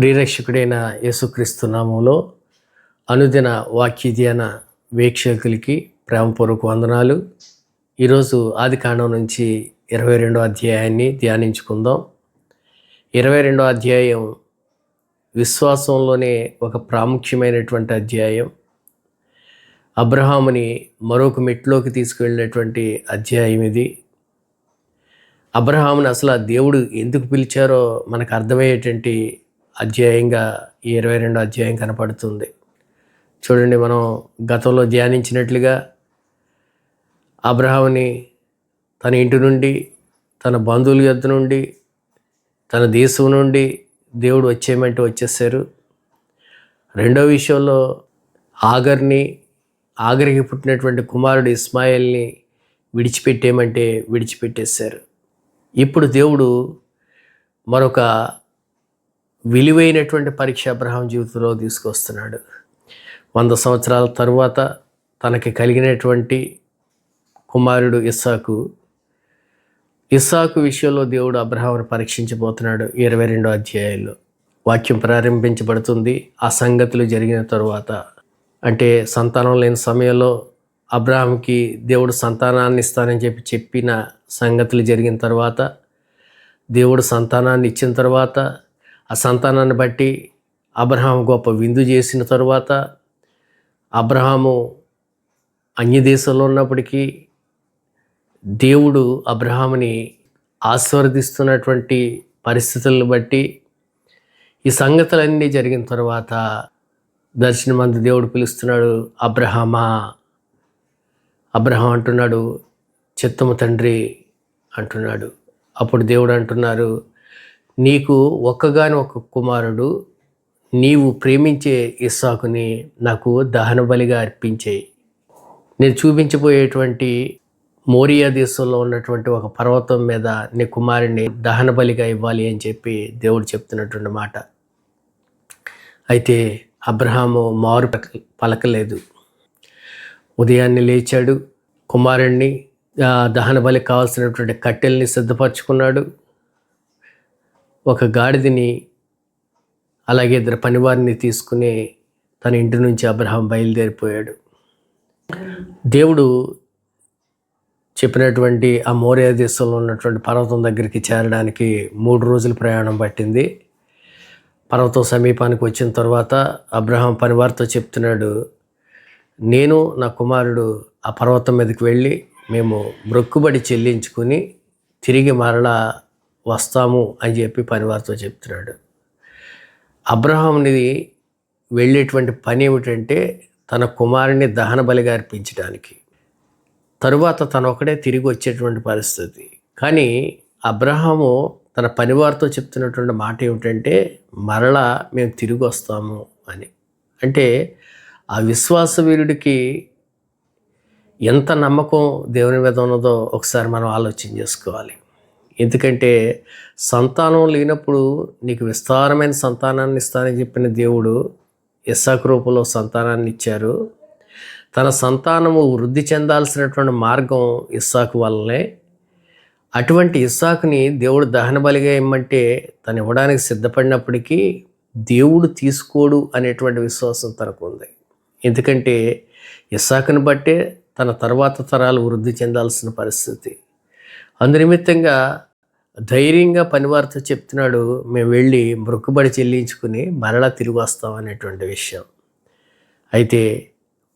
ప్రియరక్షకుడైన యేసుక్రీస్తు నామములో అనుదిన వాక్య ధ్యాన వీక్షకులకి ప్రేమపూర్వక వందనాలు. ఈరోజు ఆదికాండం నుంచి 22వ అధ్యాయాన్ని ధ్యానించుకుందాం. 22వ అధ్యాయం విశ్వాసంలోనే ఒక ప్రాముఖ్యమైనటువంటి అధ్యాయం. అబ్రహాముని మరొక మెట్లోకి తీసుకువెళ్ళినటువంటి అధ్యాయం ఇది. అబ్రహాముని అసలు ఆ దేవుడు ఎందుకు పిలిచారో మనకు అర్థమయ్యేటువంటి అధ్యాయంగా ఈ 22వ అధ్యాయం కనపడుతుంది. చూడండి, మనం గతంలో ధ్యానించినట్లుగా అబ్రహాముని తన ఇంటి నుండి, తన బంధువుల యొద్ద నుండి, తన దేశం నుండి దేవుడు వచ్చేయమంటే వచ్చేసారు. రెండో విషయంలో ఆగరికి పుట్టినటువంటి కుమారుడు ఇస్మాయిల్ని విడిచిపెట్టేయమంటే విడిచిపెట్టేశారు. ఇప్పుడు దేవుడు మరొక విలువైనటువంటి పరీక్ష అబ్రహాం జీవితంలో తీసుకొస్తున్నాడు. 100 సంవత్సరాల తరువాత తనకి కలిగినటువంటి కుమారుడు ఇస్సాకు విషయంలో దేవుడు అబ్రహామును పరీక్షించబోతున్నాడు. 22వ అధ్యాయంలో వాక్యం ప్రారంభించబడుతుంది. ఆ సంగతులు జరిగిన తరువాత, అంటే సంతానం లేని సమయంలో అబ్రహాంకి దేవుడు సంతానాన్ని ఇస్తానని చెప్పిన సంగతులు జరిగిన తర్వాత, దేవుడు సంతానాన్ని ఇచ్చిన తర్వాత, ఆ సంతానాన్ని బట్టి అబ్రహాం గొప్ప విందు చేసిన తరువాత, అబ్రహాము అన్యదేశంలో ఉన్నప్పటికీ దేవుడు అబ్రహాముని ఆశీర్వదిస్తున్నటువంటి పరిస్థితులను బట్టి, ఈ సంగతులన్నీ జరిగిన తర్వాత దర్శనమందు దేవుడు పిలుస్తున్నాడు, అబ్రహాం అంటున్నాడు, చిత్తము తండ్రి అంటున్నాడు. అప్పుడు దేవుడు అంటున్నారు, నీకు ఒక్కగాని ఒక కుమారుడు, నీవు ప్రేమించే ఇస్సాకుని నాకు దహన బలిగా అర్పించేయి. నేను చూపించబోయేటువంటి మోరియా దేశంలో ఉన్నటువంటి ఒక పర్వతం మీద నీ కుమారుని దహన బలిగా ఇవ్వాలి అని చెప్పి దేవుడు చెప్తున్నటువంటి మాట. అయితే అబ్రహాము మారు పలకలేదు. ఉదయాన్నే లేచాడు, కుమారుణ్ణి దహన బలికి కావాల్సినటువంటి కట్టెల్ని సిద్ధపరచుకున్నాడు. ఒక గాడిదని, అలాగే 2 పనివారిని తీసుకుని తన ఇంటి నుంచి అబ్రహాం బయలుదేరిపోయాడు. దేవుడు చెప్పినటువంటి ఆ మోరియా దేశంలో ఉన్నటువంటి పర్వతం దగ్గరికి చేరడానికి 3 రోజుల ప్రయాణం పట్టింది. పర్వతం సమీపానికి వచ్చిన తర్వాత అబ్రహాం పనివారితో చెప్తున్నాడు, నేను నా కుమారుడు ఆ పర్వతం మీదకి వెళ్ళి మేము మొక్కుబడి చెల్లించుకుని తిరిగి మరలా వస్తాము అని చెప్పి పనివారితో చెప్తున్నాడు. అబ్రహాంని వెళ్ళేటువంటి పని ఏమిటంటే తన కుమారుని దహన బలిగా అర్పించడానికి. తరువాత తను ఒకడే తిరిగి వచ్చేటువంటి పరిస్థితి. కానీ అబ్రహాము తన పనివారితో చెప్తున్నటువంటి మాట ఏమిటంటే మరలా మేము తిరిగి వస్తాము అని. అంటే ఆ విశ్వాస వీరుడికి ఎంత నమ్మకం దేవుని మీద ఉన్నదో ఒకసారి మనం ఆలోచన చేసుకోవాలి. ఎందుకంటే సంతానం లేనప్పుడు నీకు విస్తారమైన సంతానాన్ని ఇస్తానని చెప్పిన దేవుడు ఇస్సాకు రూపంలో సంతానాన్ని ఇచ్చారు. తన సంతానము వృద్ధి చెందాల్సినటువంటి మార్గం ఇస్సాకు వల్లనే. అటువంటి ఇస్సాకుని దేవుడు దహన బలిగా ఇమ్మంటే తను ఇవ్వడానికి సిద్ధపడినప్పటికీ దేవుడు తీసుకోడు అనేటువంటి విశ్వాసం తనకు ఉంది. ఎందుకంటే ఇస్సాకుని బట్టే తన తర్వాత తరాలు వృద్ధి చెందాల్సిన పరిస్థితి. అందునిమిత్తంగా ధైర్యంగా పనివారితో చెప్తున్నాడు, మేము వెళ్ళి మొక్కుబడి చెల్లించుకుని మరలా తిరిగి వస్తాం అనేటువంటి విషయం. అయితే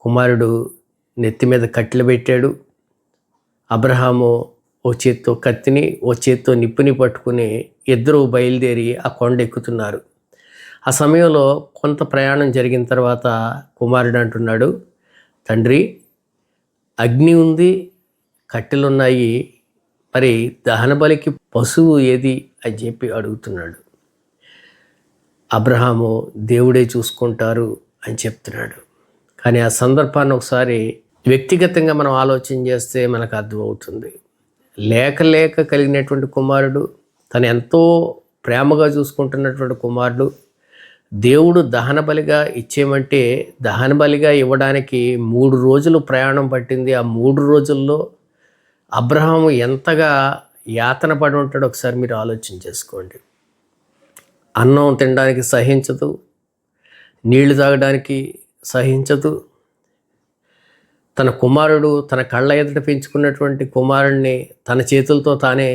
కుమారుడు నెత్తి మీద కట్టెలు పెట్టాడు. అబ్రహాము ఓ చేత్తో కత్తిని, ఓ చేత్తో నిప్పుని పట్టుకుని ఇద్దరు బయలుదేరి ఆ కొండ ఎక్కుతున్నారు. ఆ సమయంలో కొంత ప్రయాణం జరిగిన తర్వాత కుమారుడు అంటున్నాడు, తండ్రి అగ్ని ఉంది, కట్టెలున్నాయి, మరి దహన బలికి పశువు ఏది అని చెప్పి అడుగుతున్నాడు. అబ్రహాము దేవుడే చూసుకుంటారు అని చెప్తున్నాడు. కానీ ఆ సందర్భాన్ని ఒకసారి వ్యక్తిగతంగా మనం ఆలోచన చేస్తే మనకు అర్థమవుతుంది. లేక కలిగినటువంటి కుమారుడు, తను ఎంతో ప్రేమగా చూసుకుంటున్నటువంటి కుమారుడు, దేవుడు దహన బలిగా ఇచ్చేయమంటే దహన బలిగా ఇవ్వడానికి 3 రోజులు ప్రయాణం పట్టింది. ఆ 3 రోజుల్లో అబ్రహాము ఎంతగా యాతన పడి ఉంటాడో ఒకసారి మీరు ఆలోచన చేసుకోండి. అన్నం తినడానికి సహించదు, నీళ్లు తాగడానికి సహించదు. తన కుమారుడు తన కళ్ళ ఎదుట పెంచుకున్నటువంటి కుమారుడిని తన చేతులతో తానే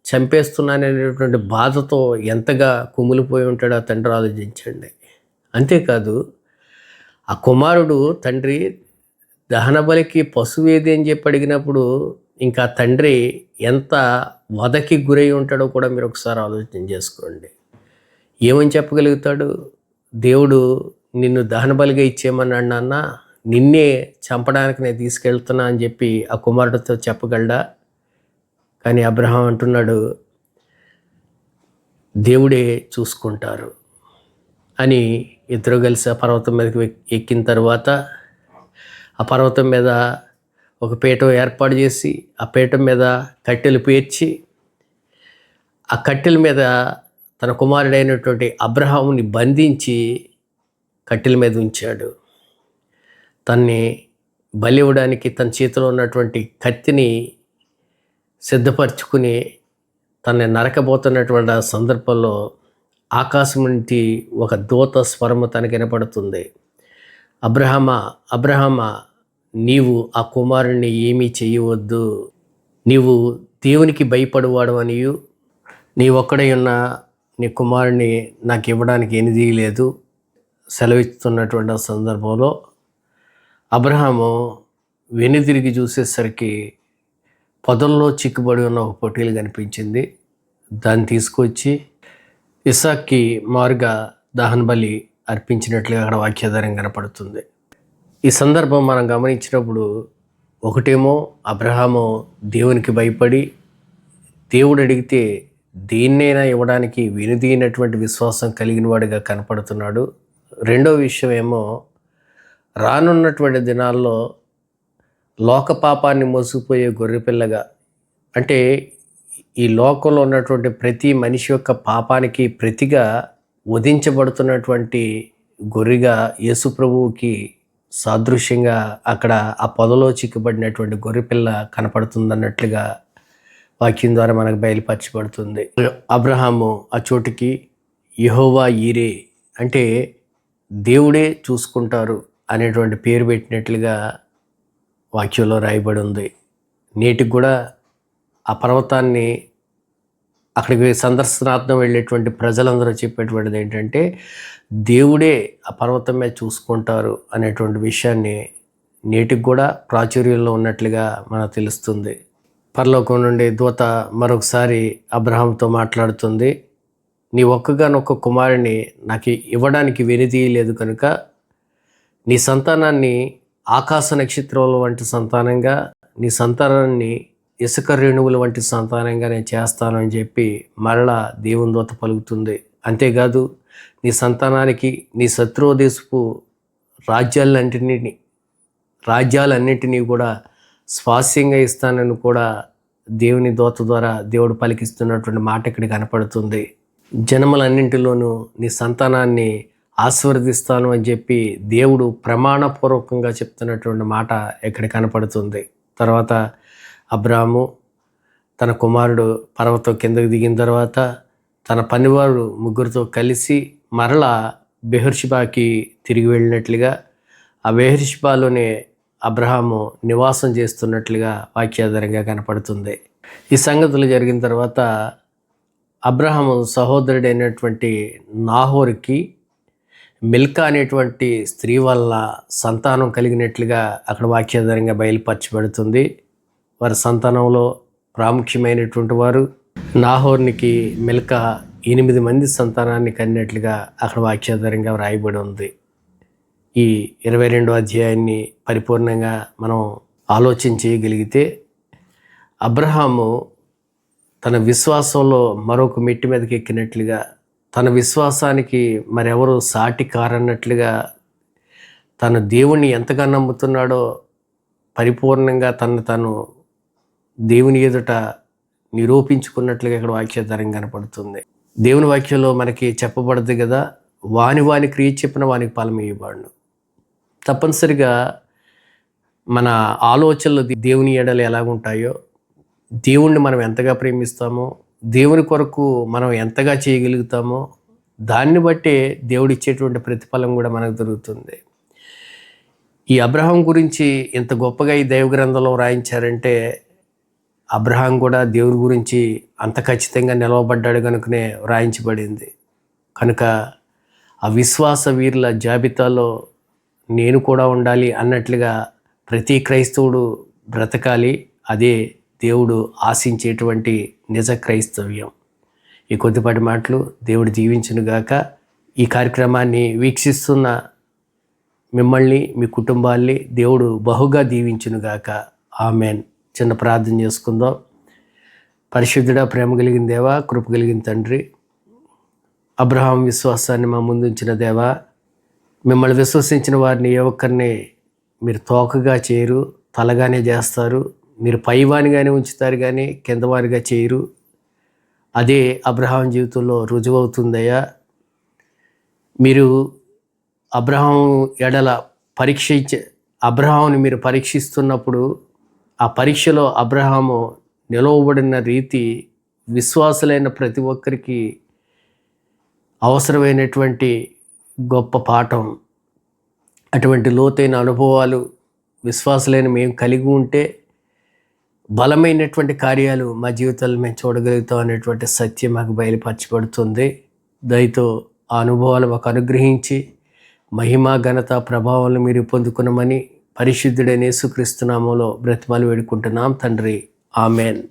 చంపేస్తున్నాననేటువంటి బాధతో ఎంతగా కుమిలిపోయి ఉంటాడో ఆ తండ్రి ఆలోచించండి. అంతేకాదు ఆ కుమారుడు తండ్రి దహనబలికి పశువు ఏది అని చెప్పి అడిగినప్పుడు ఇంకా తండ్రి ఎంత వధకి గురై ఉంటాడో కూడా మీరు ఒకసారి ఆలోచన చేసుకోండి. ఏమని చెప్పగలుగుతాడు? దేవుడు నిన్ను దహనబలిగా ఇచ్చేయమన్నాడు నాన్న, నిన్నే చంపడానికి నేను తీసుకెళ్తున్నా అని చెప్పి ఆ కుమారుడితో చెప్పగలడా? కానీ అబ్రహాం అంటున్నాడు, దేవుడే చూసుకుంటారు అని. ఇద్దరు కలిసి ఆ పర్వతం మీదకి ఎక్కిన తర్వాత ఆ పర్వతం మీద ఒక పీఠం ఏర్పాటు చేసి ఆ పీఠం మీద కట్టెలు పేర్చి ఆ కట్టెల మీద తన కుమారుడైనటువంటి అబ్రహాముని బంధించి కట్టెల మీద ఉంచాడు. తన్ని బలి ఇవ్వడానికి తన చేతిలో ఉన్నటువంటి కత్తిని సిద్ధపరచుకుని తనని నరకబోతున్నటువంటి ఆ సందర్భంలో ఆకాశం నుండి ఒక దూత స్వరము తనకి వినపడుతుంది. అబ్రహామా, అబ్రహామా, నీవు ఆ కుమారుణ్ణి ఏమీ చేయవద్దు, నీవు దేవునికి భయపడువాడు అనియు నీ ఒక్కడై ఉన్న నీ కుమారుణ్ణి నాకు ఇవ్వడానికి ఎనిది లేదు సెలవిస్తున్నటువంటి ఆ సందర్భంలో అబ్రహాము వెనుదిరిగి చూసేసరికి పొదల్లో చిక్కుబడి ఉన్న ఒక పొట్టేలు కనిపించింది. దాన్ని తీసుకొచ్చి ఇస్సాక్కి మారుగా దహన బలి అర్పించినట్లుగా అక్కడ వాక్యాధారం కనపడుతుంది. ఈ సందర్భం మనం గమనించినప్పుడు ఒకటేమో అబ్రహాము దేవునికి భయపడి దేవుడు అడిగితే దేన్నైనా ఇవ్వడానికి వెనుదీనటువంటి విశ్వాసం కలిగిన వాడిగా కనపడుతున్నాడు. రెండో విషయం ఏమో రానున్నటువంటి దినాల్లో లోక పాపాన్ని మోసుకుపోయే గొర్రెపిల్లగా, అంటే ఈ లోకంలో ఉన్నటువంటి ప్రతి మనిషి యొక్క పాపానికి ప్రతిగా వధించబడుతున్నటువంటి గొర్రెగా యేసు ప్రభువుకి సాదృశ్యంగా అక్కడ ఆ పొదలో చిక్కుబడినటువంటి గొర్రెపిల్ల కనపడుతుందన్నట్లుగా వాక్యం ద్వారా మనకు బయలుపరచబడుతుంది. అబ్రహాము ఆ చోటికి యెహోవా ఈరే, అంటే దేవుడే చూసుకుంటారు అనేటువంటి పేరు పెట్టినట్లుగా వాక్యంలో రాయబడి ఉంది. నేటికి కూడా ఆ పర్వతాన్ని అక్కడికి సందర్శనార్థం వెళ్ళేటువంటి ప్రజలందరూ చెప్పేటువంటిది ఏంటంటే దేవుడే ఆ పర్వతం మీద చూసుకుంటారు అనేటువంటి విషయాన్ని నేటికి కూడా ప్రాచుర్యంలో ఉన్నట్లుగా మనకు తెలుస్తుంది. పరలోకం నుండి దూత మరొకసారి అబ్రహాంతో మాట్లాడుతుంది, నీ ఒక్కగానొక్క కుమారుని నాకు ఇవ్వడానికి వెనుదీయలేదు కనుక నీ సంతానాన్ని ఆకాశ నక్షత్రాల వంటి సంతానంగా, నీ సంతానాన్ని ఇసుక రేణువుల వంటి సంతానంగా నేను చేస్తాను అని చెప్పి మరలా దేవుని దూత పలుకుతుంది. అంతేకాదు నీ సంతానానికి నీ శత్రుదేశపు రాజ్యాలన్నింటినీ కూడా స్వాస్యంగా ఇస్తానని కూడా దేవుని దూత ద్వారా దేవుడు పలికిస్తున్నటువంటి మాట ఇక్కడ కనపడుతుంది. జనములన్నింటిలోనూ నీ సంతానాన్ని ఆశీర్వదిస్తాను అని చెప్పి దేవుడు ప్రమాణపూర్వకంగా చెప్తున్నటువంటి మాట ఇక్కడ కనపడుతుంది. తర్వాత అబ్రాము తన కుమారుడు పర్వతం కిందకు దిగిన తర్వాత తన పనివారు ముగ్గురితో కలిసి మరలా బెహెర్షెబాకి తిరిగి వెళ్ళినట్లుగా, ఆ బెహెర్షెబాలోనే అబ్రహాము నివాసం చేస్తున్నట్లుగా వాక్యాధారంగా కనపడుతుంది. ఈ సంగతులు జరిగిన తర్వాత అబ్రహాము సహోదరుడైనటువంటి నాహోరుకి మిల్కా అనేటువంటి స్త్రీ వల్ల సంతానం కలిగినట్లుగా అక్కడ వాక్యాధారంగా బయలుపరచబడుతుంది. వారి సంతానంలో ప్రాముఖ్యమైనటువంటి వారు నాహోర్నికి మిల్కా 8 మంది సంతానాన్ని కన్నట్లుగా అక్కడ వాక్యాధారంగా వ్రాయబడి ఉంది. ఈ 22వ అధ్యాయాన్ని పరిపూర్ణంగా మనం ఆలోచన చేయగలిగితే అబ్రహాము తన విశ్వాసంలో మరొక మెట్టు మీదకి ఎక్కినట్లుగా, తన విశ్వాసానికి మరెవరు సాటి కారన్నట్లుగా తను దేవుణ్ణి ఎంతగా నమ్ముతున్నాడో పరిపూర్ణంగా తను దేవుని ఎదుట నిరూపించుకున్నట్లుగా ఇక్కడ వాక్యాధారం కనపడుతుంది. దేవుని వాక్యంలో మనకి చెప్పబడదు కదా, వాని క్రియ చెప్పిన వానికి ఫలం ఇవ్వబడును. తప్పనిసరిగా మన ఆలోచనలు దేవుని ఎడలు ఎలాగుంటాయో, దేవుణ్ణి మనం ఎంతగా ప్రేమిస్తామో, దేవుని కొరకు మనం ఎంతగా చేయగలుగుతామో, దాన్ని బట్టే దేవుడిచ్చేటువంటి ప్రతిఫలం కూడా మనకు దొరుకుతుంది. ఈ అబ్రహాం గురించి ఇంత గొప్పగా ఈ దైవ గ్రంథంలో వ్రాయించారంటే అబ్రహాం కూడా దేవుడి గురించి అంత ఖచ్చితంగా నిలవబడ్డాడు కనుకనే వ్రాయించబడింది. కనుక ఆ విశ్వాస వీరుల జాబితాలో నేను కూడా ఉండాలి అన్నట్లుగా ప్రతి క్రైస్తవుడు బ్రతకాలి. అదే దేవుడు ఆశించేటువంటి నిజ క్రైస్తవ్యం. ఈ కొద్దిపాటి మాటలు దేవుడు దీవించునుగాక. ఈ కార్యక్రమాన్ని వీక్షిస్తున్న మిమ్మల్ని, మీ కుటుంబాల్ని దేవుడు బహుగా దీవించునుగాక. ఆమెన్. చిన్న ప్రార్థన చేసుకుందాం. పరిశుద్ధుడా, ప్రేమ కలిగిన దేవా, కృప కలిగిన తండ్రి, అబ్రహాం విశ్వాసాన్ని మా ముందుంచిన దేవా, మిమ్మల్ని విశ్వసించిన వారిని ఏ ఒక్కరిని మీరు తోకగా చేయరు, తలగానే చేస్తారు. మీరు పైవానిగానే ఉంచుతారు కానీ కిందవారిగా చేయరు. అదే అబ్రహాం జీవితంలో రుజువవుతుందయ్యా. మీరు అబ్రహాం ఎడల అబ్రహాంని మీరు పరీక్షిస్తున్నప్పుడు ఆ పరీక్షలో అబ్రహాము నిలవబడిన రీతి విశ్వాసులైన ప్రతి ఒక్కరికి అవసరమైనటువంటి గొప్ప పాఠం. అటువంటి లోతైన అనుభవాలు విశ్వాసులైన మేము కలిగి ఉంటే బలమైనటువంటి కార్యాలు మా జీవితాల్లో మేము చూడగలుగుతాం అనేటువంటి సత్యం మాకు బయలుపరచబడుతుంది. దయతో ఆ అనుభవాలు మాకు అనుగ్రహించి మహిమ, ఘనత, ప్రభావాలను మీరు పొందుకునమని పరిశుద్ధుడైన యేసుక్రీస్తు నామములో బ్రతిమాలు వేడుకుంటున్నాం తండ్రి. ఆమెన్.